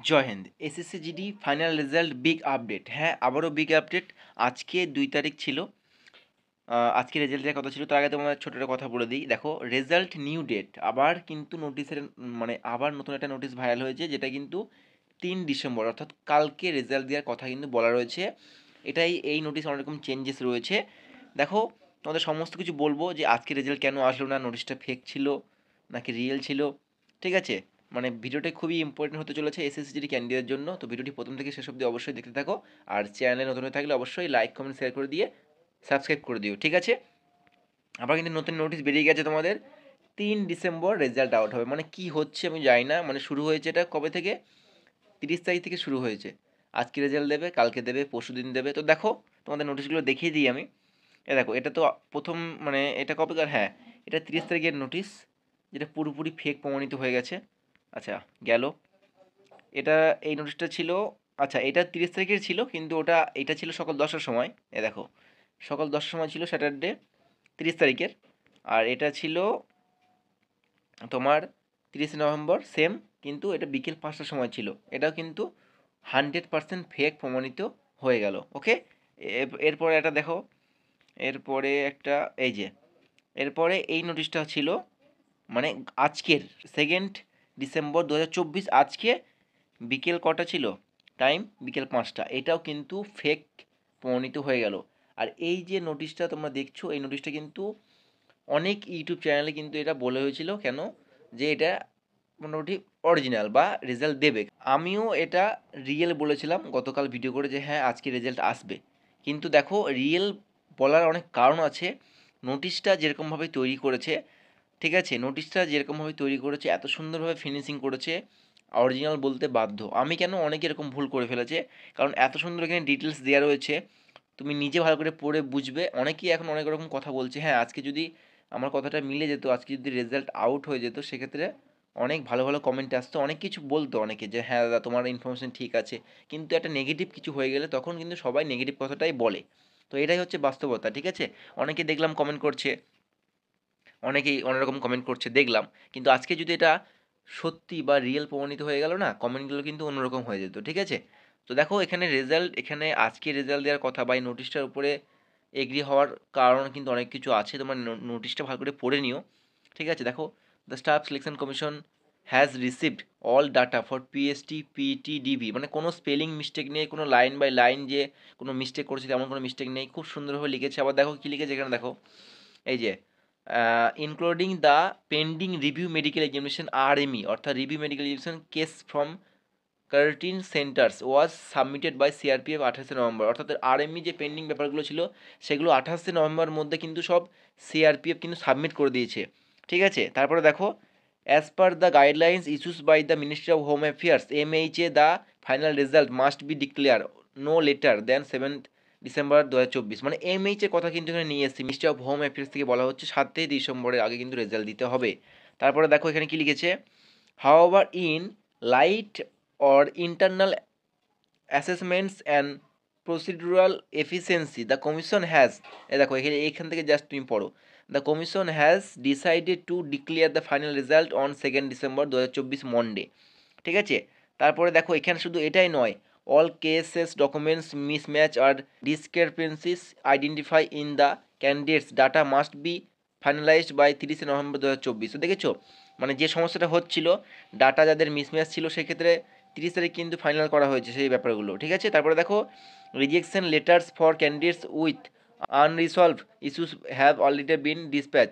জয় হিন্দ। SSC GD final result big update. হ্যাঁ, আবারও বিগ আপডেট। আজকে 2 তারিখ ছিল। আজকে রেজাল্টের কথা ছিল। তার আগে তোমাদের ছোট একটা কথা বলে দিই। দেখো, রেজাল্ট নিউ ডেট। আবার কিন্তু নোটিশের মানে আবার নতুন একটা নোটিশ ভাইরাল হয়েছে, যেটা কিন্তু 3 ডিসেম্বর অর্থাৎ কালকে রেজাল্ট দেওয়ার কথা কিন্তু বলা রয়েছে। এই নোটিশ অনেক রকম চেঞ্জেস রয়েছে। দেখো, তোমাদের সমস্ত কিছু বলবো যে আজকে রেজাল্ট কেন আসলো না, নোটিশটা ফেক ছিল নাকি রিয়েল ছিল। ঠিক আছে, মানে ভিডিওটা খুবই ইম্পর্টেন্ট হতে চলেছে এসএসসি জিডি ক্যান্ডিডেটদের জন্য। তো ভিডিওটি প্রথম থেকে শেষ অবধি অবশ্যই দেখতে থাকো। আর চ্যানেলে নতুন হয়ে থাকলে অবশ্যই লাইক কমেন্ট শেয়ার করে দিয়ে সাবস্ক্রাইব করে দিও। ঠিক আছে, আবার কিন্তু নতুন নোটিশ বেরিয়ে গেছে তোমাদের। 3 ডিসেম্বর রেজাল্ট আউট হবে। মানে কি হচ্ছে আমি জানি না। মানে শুরু হয়েছে এটা কবে থেকে? 30 তারিখ থেকে শুরু হয়েছে। আজকে রেজাল্ট দেবে, কালকে দেবে, পরশুদিন দেবে। তো দেখো, তোমাদের নোটিশগুলো দেখিয়ে দিই আমি। দেখো, এটা তো প্রথম, মানে এটা কবেকার? হ্যাঁ, এটা 30 তারিখের নোটিশ, যেটা পুরোপুরি ফেক প্রমাণিত হয়ে গেছে। আচ্ছা, গেল। এটা এই নোটিশটা ছিল, আচ্ছা এটা 30 তারিখের ছিল, কিন্তু এটা ছিল সকাল 10টার সময়। দেখো, সকাল 10টার সময় ছিল স্যাটারডে 30 তারিখের। আর এটা ছিল তোমার 30 নভেম্বর, সেম, কিন্তু এটা বিকেল 5টার সময় ছিল। এটাও কিন্তু 100% ফেক প্রমাণিত হয়ে গেল। ওকে, এরপরে এটা দেখো, এরপরে একটা, এই যে এরপরে এই নোটিশটা ছিল, মানে আজকের 2 ডিসেম্বর 2024, আজকে বিকেল কটা ছিল? টাইম বিকেল 5টা। এটাও কিন্তু ফেক প্রমাণিত হয়ে গেল। আর এই যে নোটিশটা তোমরা দেখছো, এই নোটিশটা কিন্তু অনেক ইউটিউব চ্যানেলে কিন্তু এটা বলে হয়েছিল, কেন যে এটা মোটামুটি অরিজিনাল বা রেজাল্ট দেবে। আমিও এটা রিয়েল বলেছিলাম গতকাল ভিডিও করে, যে হ্যাঁ আজকে রেজাল্ট আসবে। কিন্তু দেখো, রিয়েল বলার অনেক কারণ আছে। নোটিশটা যেরকমভাবে তৈরি করেছে, ঠিক আছে, নোটিশটা যেরকমভাবে তৈরি করেছে, এত সুন্দরভাবে ফিনিশিং করেছে, অরিজিনাল বলতে বাধ্য। আমি কেন, অনেকে এরকম ভুল করে ফেলেছে, কারণ এত সুন্দর এখানে ডিটেলস দেওয়া রয়েছে। তুমি নিজে ভালো করে পড়ে বুঝবে। অনেকেই এখন অনেক রকম কথা বলছে, হ্যাঁ আজকে যদি আমার কথাটা মিলে যেত, আজকে যদি রেজাল্ট আউট হয়ে যেত, সেক্ষেত্রে অনেক ভালো ভালো কমেন্ট আসতো, অনেক কিছু বলতো অনেকে, যে হ্যাঁ দাদা তোমার ইনফরমেশন ঠিক আছে। কিন্তু একটা নেগেটিভ কিছু হয়ে গেলে তখন কিন্তু সবাই নেগেটিভ কথাটাই বলে। তো এটাই হচ্ছে বাস্তবতা। ঠিক আছে, অনেকে দেখলাম কমেন্ট করছে, অনেকেই অনেক রকম কমেন্ট করছে দেখলাম। কিন্তু আজকে যদি এটা সত্যি বা রিয়েল প্রমাণিত হয়ে গেল না, কমেন্টগুলো কিন্তু অন্যরকম হয়ে যেত। ঠিক আছে, তো দেখো এখানে রেজাল্ট, এখানে আজকে রেজাল্ট দেওয়ার কথা বা এই নোটিশটার উপরে এগ্রি হওয়ার কারণ কিন্তু অনেক কিছু আছে। তোমার নোটিশটা ভালো করে পড়ে নিও। ঠিক আছে, দেখো, the staff selection commission has received all data for PST PTDB, মানে কোনো স্পেলিং মিস্টেক নেই, কোনো লাইন বাই লাইন যে কোনো মিস্টেক করেছে তেমন কোনো মিস্টেক নেই, খুব সুন্দরভাবে লিখেছে। আবার দেখো কী লিখেছে এখানে, দেখো এই যে including the pending review medical examination RME, অর্থাৎ review medical examination case from 13 centres was submitted by CRPF 28 November, অর্থাৎ আরএমই যে পেন্ডিং ব্যাপারগুলো ছিল, সেগুলো 28 নভেম্বর মধ্যে কিন্তু সব সিআরপিএফ কিন্তু সাবমিট করে দিয়েছে। ঠিক আছে, তারপরে দেখো, as per the guidelines issues by the Ministry of Home Affairs MHA the final result must be declare no later than 7 December 2024। মানে এমএইচ এর কথা কিন্তু এখানে নিয়ে এসেছি, মিনিস্ট্রি অফ হোম অ্যাফেয়ার্স থেকে বলা হচ্ছে 7 ডিসেম্বরের আগে কিন্তু রেজাল্ট দিতে হবে। তারপরে দেখো এখানে কি লিখেছে, হাওয়ার in light or internal assessments and procedural efficiency the commission has, দেখো এখান থেকে জাস্ট তুমি পড়ো, the commission has decided to declare the final result on 2 December 2024 Monday. ঠিক আছে, তারপরে দেখো এখানে শুধু এটাই নয়, all cases documents mismatch or discrepancies identify in the candidates data must be finalized by 30 November 2024। তো দেখেছো, মানে যে সমস্যাটা হচ্ছিল, ডাটা যাদের মিসম্যাচ ছিল, সেক্ষেত্রে 30 তারিখ কিন্তু ফাইনাল করা হয়েছে সেই ব্যাপারগুলো। ঠিক আছে, তারপরে দেখো, rejection letters for candidates with unresolved issues have already been dispatch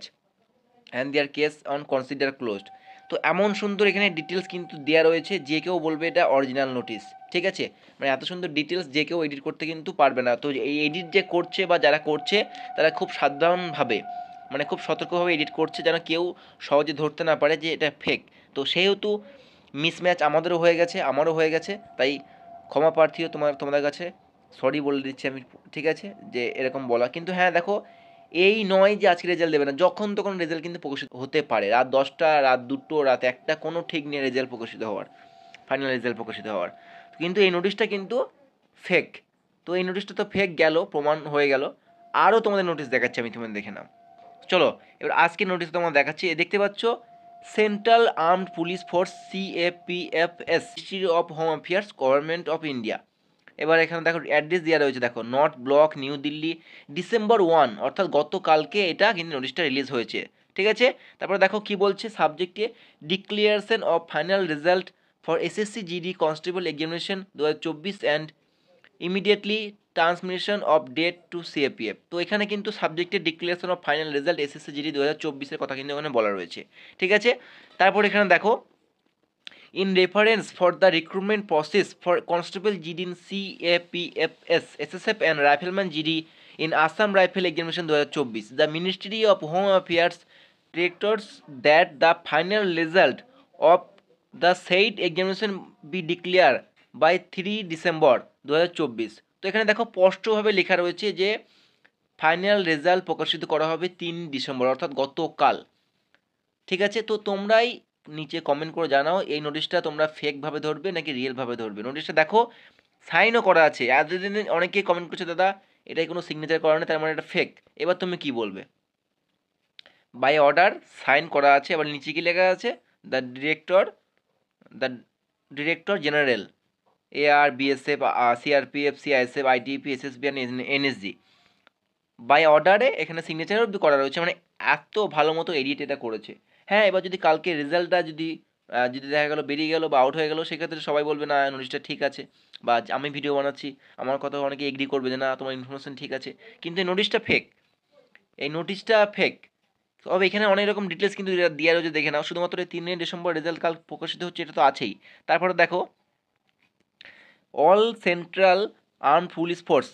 and their case on consider closed. তো এমন সুন্দর এখানে ডিটেলস কিন্তু দেওয়া রয়েছে, যে কেউ বলবে এটা অরিজিনাল নোটিস। ঠিক আছে, মানে এত সুন্দর ডিটেলস যে কেউ এডিট করতে কিন্তু পারবে না। তো এই এডিট যে করছে বা যারা করছে, তারা খুব সাবধানভাবে, মানে খুব সতর্কভাবে এডিট করছে, যেন কেউ সহজে ধরতে না পারে যে এটা ফেক। তো সেহেতু মিসম্যাচ আমাদেরও হয়ে গেছে, আমারও হয়ে গেছে, তাই ক্ষমা প্রার্থীও তোমাদের কাছে, সরি বলে দিচ্ছি আমি। ঠিক আছে, যে এরকম বলা, কিন্তু হ্যাঁ দেখো, এই নয় যে আজকে রেজাল্ট দেবে না, যখন তখন রেজাল্ট কিন্তু প্রকাশিত হতে পারে, রাত 10টা, রাত 2টো, রাত 1টা, কোনো ঠিক নেই রেজাল্ট প্রকাশিত হওয়ার, ফাইনাল রেজাল্ট প্রকাশিত হওয়ার। কিন্তু এই নোটিশটা কিন্তু ফেক। তো এই নোটিশটা তো ফেক গেল, প্রমাণ হয়ে গেল। আরও তোমাদের নোটিশ দেখাচ্ছি আমি, তোমাদের দেখে নাও। চলো, এবার আজকে নোটিশ তোমার দেখাচ্ছি। দেখতে পাচ্ছ, central armed police force CAPFS, ministry of Home affairs, government of India. এবার এখানে দেখো অ্যাড্রেস দেওয়া রয়েছে, দেখো north block, new Delhi, December 1, অর্থাৎ গতকালকে এটা কিন্তু নোটিশটা রিলিজ হয়েছে। ঠিক আছে, তারপরে দেখো কি বলছে সাবজেক্টে, declaration of final result for SSC GD constable examination 2024 and immediately transmission of date to CAPF। তো এখানে কিন্তু সাবজেক্টের declaration of final result SSC GD 2024 কথা কিন্তু এখানে বলা রয়েছে। ঠিক আছে, তারপর এখানে দেখো in reference for the recruitment process for Constable GD in CAPFS, SSF and Rifleman GD in Assam Rifle Examination 2024, the Ministry of Home Affairs directs that the final result of the said examination be declared by 3 December 2024। তো এখানে দেখো স্পষ্টভাবে লেখা রয়েছে যে final result প্রকাশিত করা হবে 3 ডিসেম্বর, অর্থাৎ গতকাল। ঠিক আছে, তো তোমরাই নিচে কমেন্ট করে জানাও এই নোটিশটা তোমরা ফেকভাবে ধরবে নাকি রিয়েলভাবে ধরবে। নোটিশটা দেখো সাইনও করা আছে, এতদিন অনেকেই কমেন্ট করছে দাদা এটাই কোনো সিগনেচার করা নেই, তার মানে এটা ফেক। এবার তুমি কি বলবে? বাই অর্ডার সাইন করা আছে, এবার নিচে কি লেখা আছে, the director general AR BSF CRPF CISF ITP SSB and NSG by অর্ডারে এখানে সিগনেচার অবধি করা রয়েছে, মানে এত ভালো মতো এডিট এটা করেছে। হ্যাঁ, এবার যদি কালকে রেজাল্টটা যদি দেখা গেলো বেরিয়ে গেলো বা আউট হয়ে গেলো, সেক্ষেত্রে সবাই বলবে না নোটিশটা ঠিক আছে, বা আমি ভিডিও বানাচ্ছি আমার কথা অনেকে এগ্রি করবে যে না তোমার ইনফরমেশন ঠিক আছে, কিন্তু এই নোটিশটা ফেক, এই নোটিশটা ফেক। তবে এখানে অনেক রকম ডিটেলস কিন্তু দেওয়া রয়েছে, দেখে নাও। শুধুমাত্র এই 3 ডিসেম্বর রেজাল্ট কাল প্রকাশিত হচ্ছে এটা তো আছেই। তারপরে দেখো all central armed police force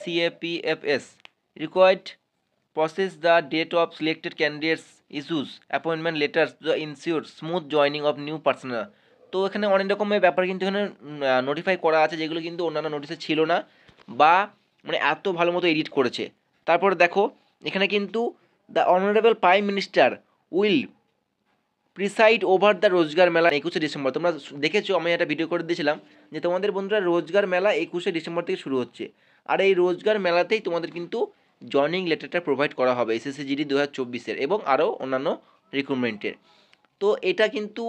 CAPFS required process the date of selected candidates issues appointment letters to ensure smooth joining of new personnel। তো এখানে অনেক রকমের ব্যাপার কিন্তু এখানে নোটিফাই করা আছে, যেগুলো কিন্তু অন্যান্য নোটিশে ছিল না, বা মানে এত ভালো মতো এডিট করেছে। তারপরে দেখো এখানে কিন্তু the honourable prime minister will preside over the রোজগার মেলা 21 ডিসেম্বর। তোমরা দেখেছো, আমি একটা ভিডিও করে দিয়েছিলাম যে তোমাদের বন্ধুরা রোজগার মেলা 21 ডিসেম্বর থেকে শুরু হচ্ছে, আর এই রোজগার মেলাতেই তোমাদের কিন্তু জয়নিং লেটারটা প্রোভাইড করা হবে SSC GD 2024 এবং আরও অন্যান্য রিক্রুটমেন্টের। তো এটা কিন্তু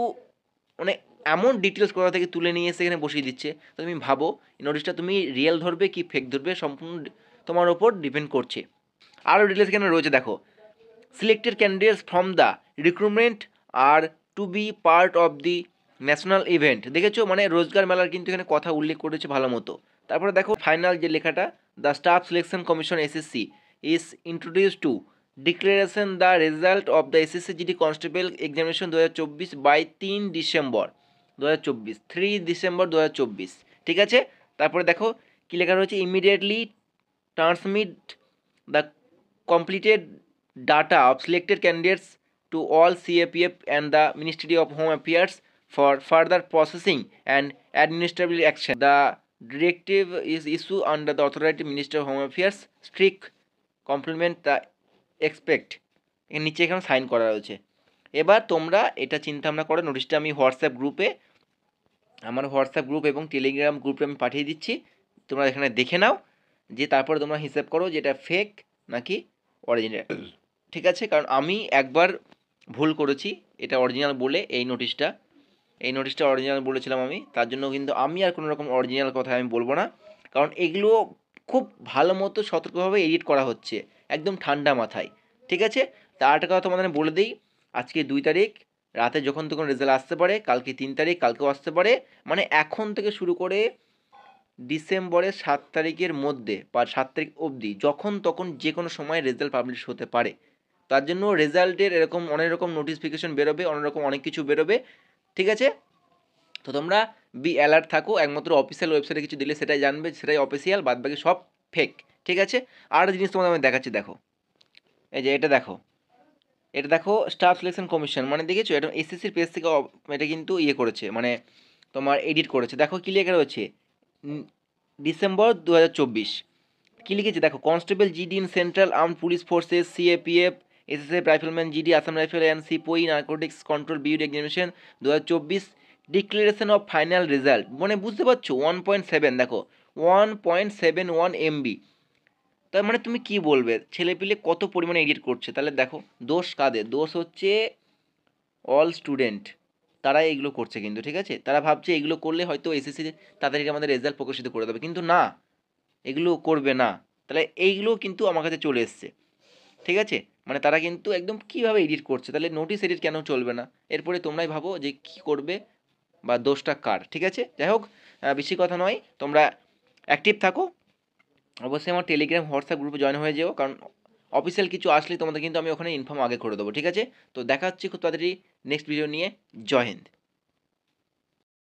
মানে এমন ডিটেলস কোথা থেকে তুলে নিয়ে এসে এখানে বসিয়ে দিচ্ছে। তো তুমি ভাবো এই নোটিশটা তুমি রিয়েল ধরবে কি ফেক ধরবে, সম্পূর্ণ তোমার ওপর ডিপেন্ড করছে। আরও ডিটেলস এখানে রয়েছে, দেখো selected candidates from the recruitment are to be part of the national event. দেখেছো, মানে রোজগার মেলার কিন্তু এখানে কথা উল্লেখ করেছে ভালো মতো। তারপরে দেখো ফাইনাল যে লেখাটা, the staff selection Commission SSC is introduce to declaration the result of the SSC GD constable examination 2024 by 3 December 2024, 3 December 2024। ঠিক আছে, তারপরে দেখো কী লেখা রয়েছে, immediately transmit the completed data of selected candidates to all CAPF and the Ministry of Home Affairs for further processing and administrative action. The directive is issued under the authority Minister of Home Affairs. Strict complement the expect। এর নিচে এখানে sign করা রয়েছে। এবার তোমরা এটা চিন্তা ভাবনা করো, নোটিশটা আমি আমার হোয়াটসঅ্যাপ গ্রুপ এবং টেলিগ্রাম গ্রুপে আমি পাঠিয়ে দিচ্ছি, তোমরা এখানে দেখে নাও, যে তারপরে তোমরা হিসাব করো যে এটা ফেক নাকি অরিজিনাল। ঠিক আছে, কারণ আমি একবার ভুল করেছি এটা অরিজিনাল বলে, এই নোটিশটা অরিজিনাল বলেছিলাম আমি, তার জন্য কিন্তু আমি আর কোনো রকম অরিজিনাল কথা আমি বলবো না, কারণ এগুলো খুব ভালো মতো সতর্কভাবে এডিট করা হচ্ছে একদম ঠান্ডা মাথায়। ঠিক আছে, তা আরেকটা কথা তোমাদের বলে দিই, আজকে 2 তারিখ রাতে যখন তখন রেজাল্ট আসতে পারে, কালকে 3 তারিখ, কালকেও আসতে পারে, মানে এখন থেকে শুরু করে ডিসেম্বরের 7 তারিখের মধ্যে বা 7 তারিখ অবধি যখন তখন যে কোনো সময় রেজাল্ট পাবলিশ হতে পারে। তার জন্য রেজাল্টের এরকম অনেক রকম নোটিফিকেশন বেরোবে, অনেক কিছু বেরোবে। ঠিক আছে, তো তোমরা বি অ্যালার্ট থাকো, একমাত্র অফিসিয়াল ওয়েবসাইটে কিছু দিলে সেটাই জানবে, সেটাই অফিসিয়াল, বাদবাকি সব ফেক। ঠিক আছে, আর জিনিস তোমাদের আমি দেখাচ্ছি, দেখো এই যে এটা দেখো স্টাফ সিলেকশন কমিশন, মানে দেখেছো এটা SSCর পেজ থেকে এটা কিন্তু ইয়ে করেছে, মানে তোমার এডিট করেছে। দেখো কী লেখা রয়েছে, ডিসেম্বর 2024 কী লিখেছে দেখো, constable GD in central armed police forces CAPF SSF rifleman GD Assam rifle and sepoy narcotics control bureau examination 2024 declaration of final result, মানে বুঝতে পারছো 1.7, দেখো 1.71 MB। তার মানে তুমি কি বলবে, ছেলেপিলে কত পরিমাণে এডিট করছে, তাহলে দেখো দোষ কাদের, দোষ হচ্ছে অল স্টুডেন্ট তারা এইগুলো করছে কিন্তু, ঠিক আছে? তারা ভাবছে এগুলো করলে হয়তো এসএসসিতে তাড়াতাড়ি আমাদের রেজাল্ট প্রকাশিত করে দেবে, কিন্তু না, এগুলো করবে না। তাহলে এইগুলো কিন্তু আমার কাছে চলে এসছে, ঠিক আছে? মানে তারা কিন্তু একদম কীভাবে এডিট করছে, তাহলে নোটিস এডিট কেন চলবে না? এরপরে তোমরাই ভাবো যে কী করবে বা দোষটা কার, ঠিক আছে? যাই হোক, বেশি কথা নয়, তোমরা অ্যাক্টিভ থাকো, অবশ্যই আমার টেলিগ্রাম হোয়াটসঅ্যাপ গ্রুপে জয়েন হয়ে যেও, কারণ অফিসিয়াল কিছু আসলে তোমাদের কিন্তু আমি ওখানে ইনফর্ম আগে করে দেবো, ঠিক আছে? তো দেখা হচ্ছে খুব তাড়াতাড়ি নেক্সট ভিডিও নিয়ে। জয় হিন্দ।